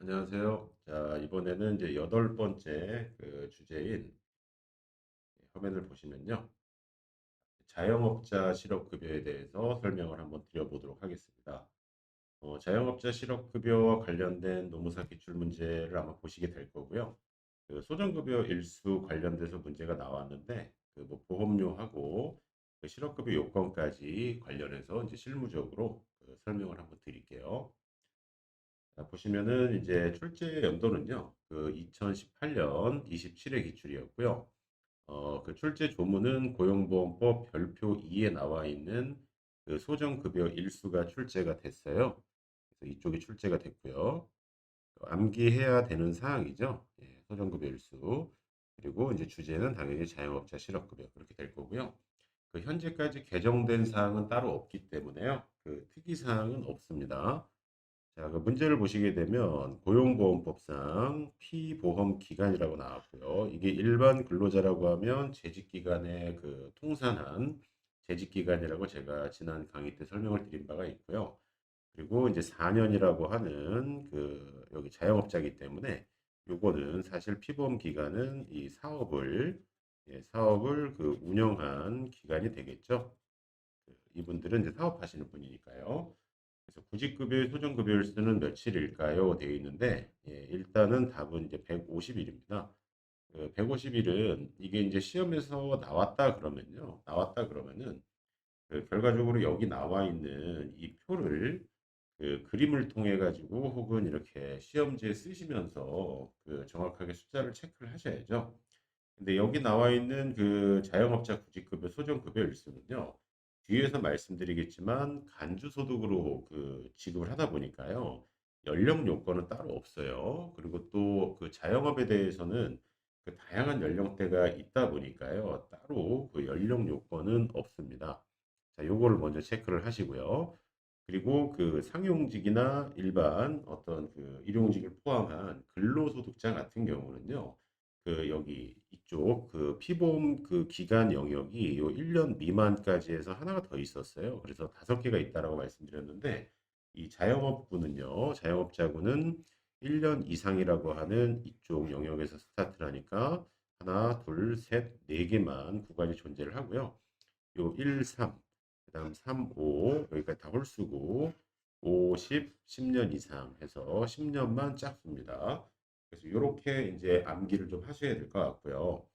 안녕하세요. 자, 이번에는 이제 여덟 번째 주제인 화면을 보시면요. 자영업자 실업급여에 대해서 설명을 한번 드려보도록 하겠습니다. 자영업자 실업급여와 관련된 노무사 기출 문제를 아마 보시게 될 거고요. 소정급여 일수 관련돼서 문제가 나왔는데, 뭐 보험료하고 실업급여 요건까지 관련해서 이제 실무적으로 설명을 한번 드릴게요. 자, 보시면은 이제 출제 연도는요. 2018년 27회 기출이었고요. 출제 조문은 고용보험법 별표 2에 나와 있는 소정급여 일수가 출제가 됐어요. 그래서 이쪽이 출제가 됐고요. 암기해야 되는 사항이죠. 예, 소정급여 일수. 그리고 이제 주제는 당연히 자영업자 실업급여 그렇게 될 거고요. 현재까지 개정된 사항은 따로 없기 때문에요. 특이 사항은 없습니다. 자, 문제를 보시게 되면 고용보험법상 피보험 기간이라고 나왔고요. 이게 일반 근로자라고 하면 재직기간의 통산한 재직기간이라고 제가 지난 강의 때 설명을 드린 바가 있고요. 그리고 이제 4년이라고 하는 여기 자영업자이기 때문에 요거는 사실 피보험 기간은 이 사업을 사업을 운영한 기간이 되겠죠. 이분들은 이제 사업하시는 분이니까요. 그래서 구직급여의 소정급여일수는 며칠일까요? 되어 있는데, 예, 일단은 답은 이제 150일입니다. 150일은 이게 이제 시험에서 나왔다 그러면은, 결과적으로 여기 나와 있는 이 표를 그림을 통해 가지고 혹은 이렇게 시험지에 쓰시면서 정확하게 숫자를 체크를 하셔야죠. 근데 여기 나와 있는 자영업자 구직급여 소정급여 일수는요. 뒤에서 말씀드리겠지만 간주소득으로 지급을 하다 보니까요. 연령 요건은 따로 없어요. 그리고 또 자영업에 대해서는 다양한 연령대가 있다 보니까요. 따로 연령 요건은 없습니다. 자, 요거를 먼저 체크를 하시고요. 그리고 상용직이나 일반 어떤 일용직을 포함한 근로소득자 같은 경우는요. 여기 이쪽 피보험 기간 영역이 요 1년 미만까지 해서 하나가 더 있었어요. 그래서 5개가 있다라고 말씀드렸는데 이 자영업군은요. 자영업자군은 1년 이상이라고 하는 이쪽 영역에서 스타트를 하니까 하나, 둘, 셋, 네 개만 구간이 존재를 하고요. 요 1, 3, 그다음 3, 5 여기까지 다 홀수고 5, 10년 이상 해서 10년만 짝수입니다. 그래서 요렇게 이제 암기를 좀 하셔야 될 것 같고요.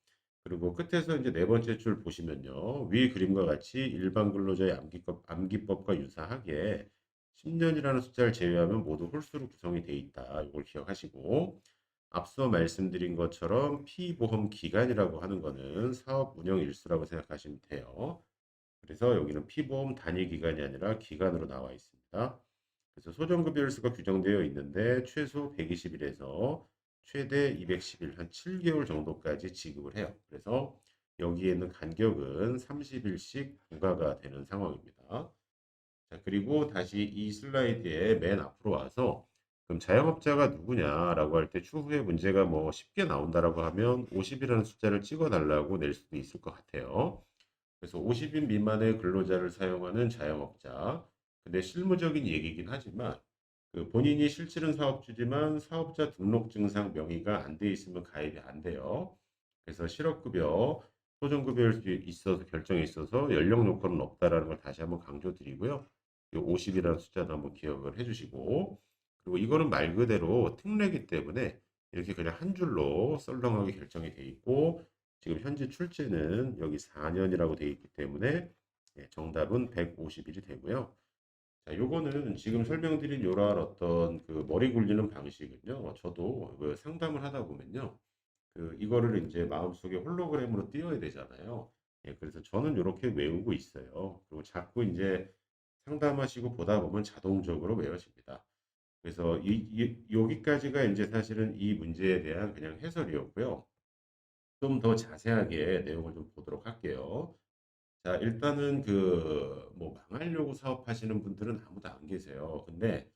그리고 끝에서 이제 네 번째 줄 보시면요. 위 그림과 같이 일반 근로자의 암기법과 유사하게 10년이라는 숫자를 제외하면 모두 홀수로 구성이 되어 있다. 이걸 기억하시고 앞서 말씀드린 것처럼 피보험 기간이라고 하는 거는 사업 운영 일수라고 생각하시면 돼요. 그래서 여기는 피보험 단위 기간이 아니라 기간으로 나와 있습니다. 그래서 소정급여일수가 규정되어 있는데 최소 120일에서 최대 210일, 한 7개월 정도까지 지급을 해요. 그래서 여기에 있는 간격은 30일씩 부과가 되는 상황입니다. 자, 그리고 다시 이 슬라이드에 맨 앞으로 와서 그럼 자영업자가 누구냐라고 할 때 추후에 문제가 뭐 쉽게 나온다라고 하면 50이라는 숫자를 찍어 달라고 낼 수도 있을 것 같아요. 그래서 50인 미만의 근로자를 사용하는 자영업자. 근데 실무적인 얘기긴 하지만 본인이 실질은 사업주지만 사업자 등록증상 명의가 안 돼 있으면 가입이 안 돼요. 그래서 실업급여, 소정급여일 수 있어서 결정에 있어서 연령 요건은 없다라는 걸 다시 한번 강조드리고요. 50이라는 숫자도 한번 기억을 해주시고 그리고 이거는 말 그대로 특례이기 때문에 이렇게 그냥 한 줄로 썰렁하게 결정이 돼 있고 지금 현재 출제는 여기 4년이라고 되어 있기 때문에 예, 정답은 150일이 되고요. 자, 요거는 지금 설명드린 요런 어떤 머리 굴리는 방식은요. 저도 상담을 하다 보면요. 이거를 이제 마음속에 홀로그램으로 띄워야 되잖아요. 예, 그래서 저는 요렇게 외우고 있어요. 그리고 자꾸 이제 상담하시고 보다 보면 자동적으로 외워집니다. 그래서 여기까지가 이제 사실은 이 문제에 대한 그냥 해설이었고요. 좀 더 자세하게 내용을 좀 보도록 할게요. 자, 일단은 뭐 망하려고 사업하시는 분들은 아무도 안 계세요. 근데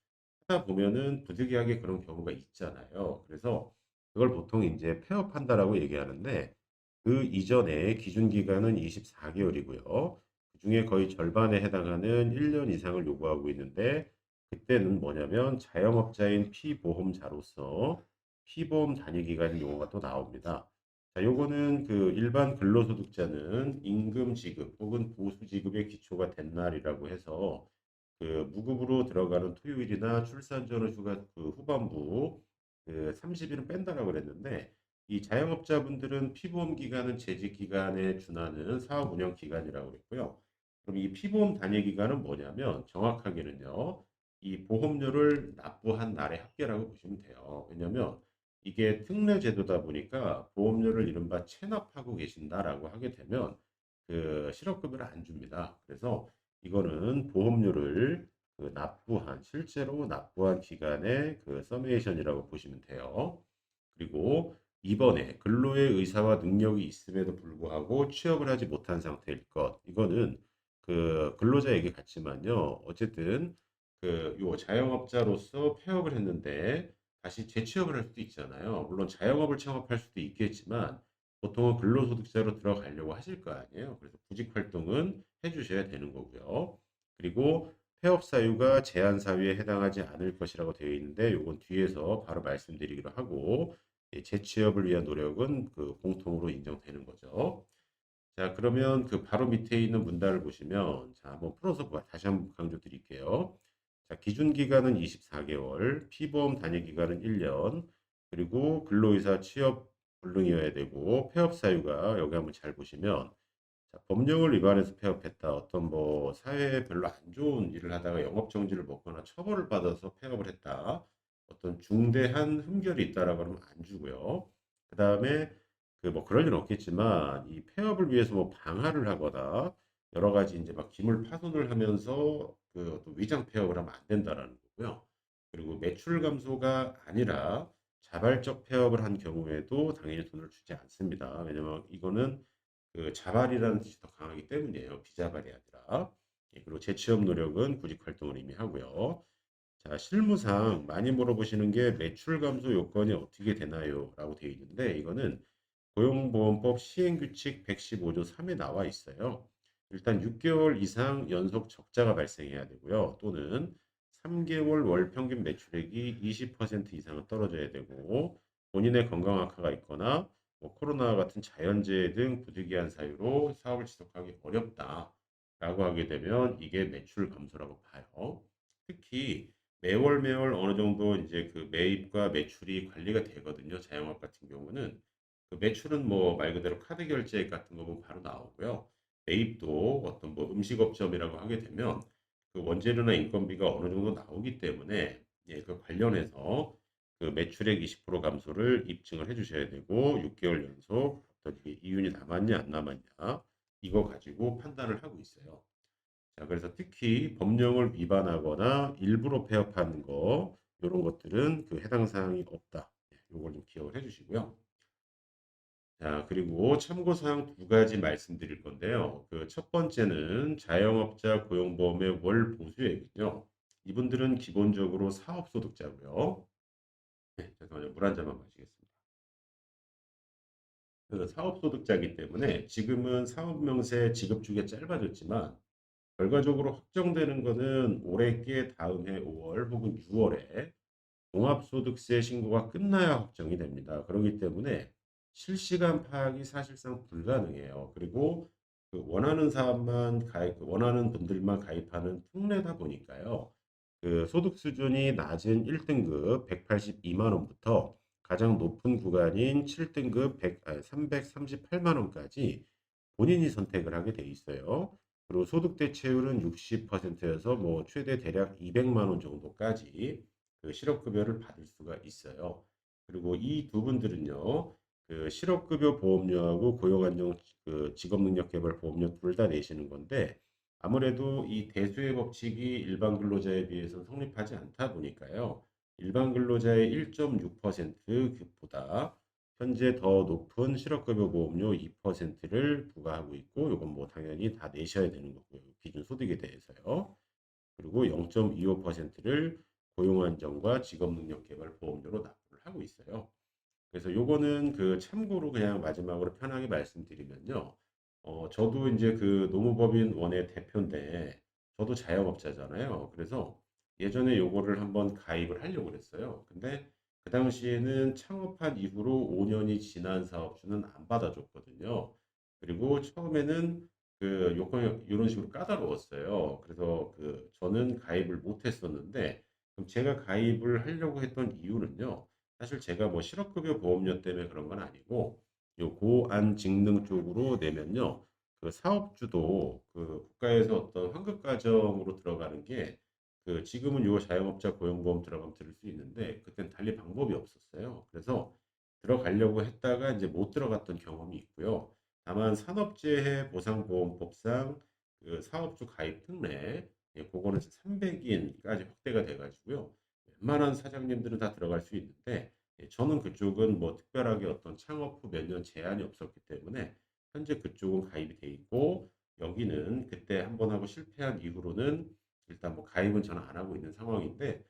하다 보면은 부득이하게 그런 경우가 있잖아요. 그래서 그걸 보통 이제 폐업한다라고 얘기하는데 그 이전에 기준 기간은 24개월이고요. 그중에 거의 절반에 해당하는 1년 이상을 요구하고 있는데 그때는 뭐냐면 자영업자인 피보험자로서 피보험 단위기간 용어가 또 나옵니다. 자, 요거는 그 일반 근로소득자는 임금 지급 혹은 보수 지급의 기초가 된 날이라고 해서 그 무급으로 들어가는 토요일이나 출산 전후 휴가 그 후반부 그 30일은 뺀다라고 그랬는데 이 자영업자분들은 피보험 기간은 재직 기간에 준하는 사업 운영 기간이라고 그랬고요. 그럼 이 피보험 단위 기간은 뭐냐면 정확하게는요. 이 보험료를 납부한 날의 합계라고 보시면 돼요. 왜냐면 이게 특례 제도다 보니까 보험료를 이른바 체납하고 계신다라고 하게 되면 그 실업급여를 안 줍니다. 그래서 이거는 보험료를 그 납부한 실제로 납부한 기간의 그 서메이션이라고 보시면 돼요. 그리고 이번에 근로의 의사와 능력이 있음에도 불구하고 취업을 하지 못한 상태일 것. 이거는 그 근로자에게 같지만요. 어쨌든 그 요 자영업자로서 폐업을 했는데 다시 재취업을 할 수도 있잖아요. 물론 자영업을 창업할 수도 있겠지만 보통은 근로소득자로 들어가려고 하실 거 아니에요. 그래서 구직 활동은 해 주셔야 되는 거고요. 그리고 폐업 사유가 제한 사유에 해당하지 않을 것이라고 되어 있는데 요건 뒤에서 바로 말씀드리기로 하고 예, 재취업을 위한 노력은 그 공통으로 인정되는 거죠. 자, 그러면 그 바로 밑에 있는 문단을 보시면 자, 한번 풀어서 다시 한번 강조 드릴게요. 자, 기준 기간은 24개월, 피보험 단위 기간은 1년, 그리고 근로의사 취업 불능이어야 되고 폐업 사유가 여기 한번 잘 보시면 자, 법령을 위반해서 폐업했다. 어떤 뭐 사회에 별로 안 좋은 일을 하다가 영업 정지를 먹거나 처벌을 받아서 폐업을 했다. 어떤 중대한 흠결이 있다라고 하면 안 주고요. 그다음에 그 뭐 그럴 일은 없겠지만 이 폐업을 위해서 뭐 방화를 하거나 여러 가지 이제 막 기물 파손을 하면서 그 또 위장 폐업을 하면 안 된다라는 거고요. 그리고 매출 감소가 아니라 자발적 폐업을 한 경우에도 당연히 돈을 주지 않습니다. 왜냐면 이거는 그 자발이라는 뜻이 더 강하기 때문이에요. 비자발이 아니라. 예, 그리고 재취업 노력은 구직 활동을 의미하고요. 자, 실무상 많이 물어보시는 게 매출 감소 요건이 어떻게 되나요? 라고 되어 있는데 이거는 고용보험법 시행규칙 115조 3에 나와 있어요. 일단 6개월 이상 연속 적자가 발생해야 되고요. 또는 3개월 월 평균 매출액이 20% 이상은 떨어져야 되고 본인의 건강 악화가 있거나 뭐 코로나 같은 자연재해 등 부득이한 사유로 사업을 지속하기 어렵다라고 하게 되면 이게 매출 감소라고 봐요. 특히 매월 매월 어느 정도 이제 그 매입과 매출이 관리가 되거든요. 자영업 같은 경우는 그 매출은 뭐 말 그대로 카드 결제 같은 거 보면 바로 나오고요. 매입도 어떤 뭐 음식업점이라고 하게 되면 그 원재료나 인건비가 어느 정도 나오기 때문에 예, 그 관련해서 그 매출액 20% 감소를 입증을 해 주셔야 되고 6개월 연속 어떤 이게 이윤이 남았냐 안 남았냐 이거 가지고 판단을 하고 있어요. 자, 그래서 특히 법령을 위반하거나 일부러 폐업하는 거 이런 것들은 그 해당 사항이 없다. 예, 요걸 좀 기억을 해 주시고요. 자, 그리고 참고사항 두 가지 말씀드릴 건데요. 그 첫 번째는 자영업자 고용보험의 월 보수액은요. 이분들은 기본적으로 사업소득자고요. 네, 잠깐만요. 물 한 잔만 마시겠습니다. 그 사업소득자이기 때문에 지금은 사업명세 지급주기가 짧아졌지만 결과적으로 확정되는 거는 올해께 다음 해 5월 혹은 6월에 종합소득세 신고가 끝나야 확정이 됩니다. 그렇기 때문에 실시간 파악이 사실상 불가능해요. 그리고 그 원하는 사람만 가입, 원하는 분들만 가입하는 특례다 보니까요. 그 소득 수준이 낮은 1등급 182만 원부터 가장 높은 구간인 7등급 338만 원까지 본인이 선택을 하게 돼 있어요. 그리고 소득 대체율은 60%여서 뭐 최대 대략 200만 원 정도까지 그 실업급여를 받을 수가 있어요. 그리고 이 두 분들은요, 그 실업급여 보험료하고 고용안정 그 직업능력개발 보험료 둘 다 내시는 건데 아무래도 이 대수의 법칙이 일반 근로자에 비해서 성립하지 않다 보니까요. 일반 근로자의 1.6% 급보다 현재 더 높은 실업급여 보험료 2%를 부과하고 있고 이건 뭐 당연히 다 내셔야 되는 거고요. 기준 소득에 대해서요. 그리고 0.25%를 고용안정과 직업능력개발 보험료로 납부를 하고 있어요. 그래서 요거는 그 참고로 그냥 마지막으로 편하게 말씀드리면요. 저도 이제 그 노무법인 원의 대표인데 저도 자영업자잖아요. 그래서 예전에 요거를 한번 가입을 하려고 그랬어요. 근데 그 당시에는 창업한 이후로 5 년이 지난 사업주는 안 받아줬거든요. 그리고 처음에는 그 요건 요런 식으로 까다로웠어요. 그래서 저는 가입을 못 했었는데, 그럼 제가 가입을 하려고 했던 이유는요. 사실 제가 뭐 실업급여 보험료 때문에 그런 건 아니고, 요 고안직능 쪽으로 내면요. 사업주도 국가에서 어떤 환급 과정으로 들어가는 게, 지금은 요 자영업자 고용보험 들어가면 들을 수 있는데 그땐 달리 방법이 없었어요. 그래서 들어가려고 했다가 이제 못 들어갔던 경험이 있고요. 다만 산업재해 보상보험법상 사업주 가입 특례, 예, 그거는 300인까지 확대가 돼 가지고요. 웬만한 사장님들은 다 들어갈 수 있는데, 예, 저는 그쪽은 뭐 특별하게 어떤 창업 후 몇 년 제한이 없었기 때문에 현재 그쪽은 가입이 돼 있고, 여기는 그때 한번 하고 실패한 이후로는 일단 뭐 가입은 저는 안 하고 있는 상황인데,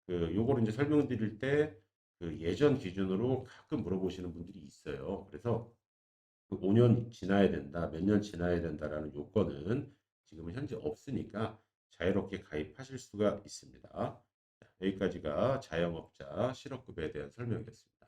요거를 이제 설명드릴 때 예전 기준으로 가끔 물어보시는 분들이 있어요. 그래서 5년 지나야 된다, 몇 년 지나야 된다라는 요건은 지금은 현재 없으니까 자유롭게 가입하실 수가 있습니다. 자, 여기까지가 자영업자 실업급여에 대한 설명이었습니다.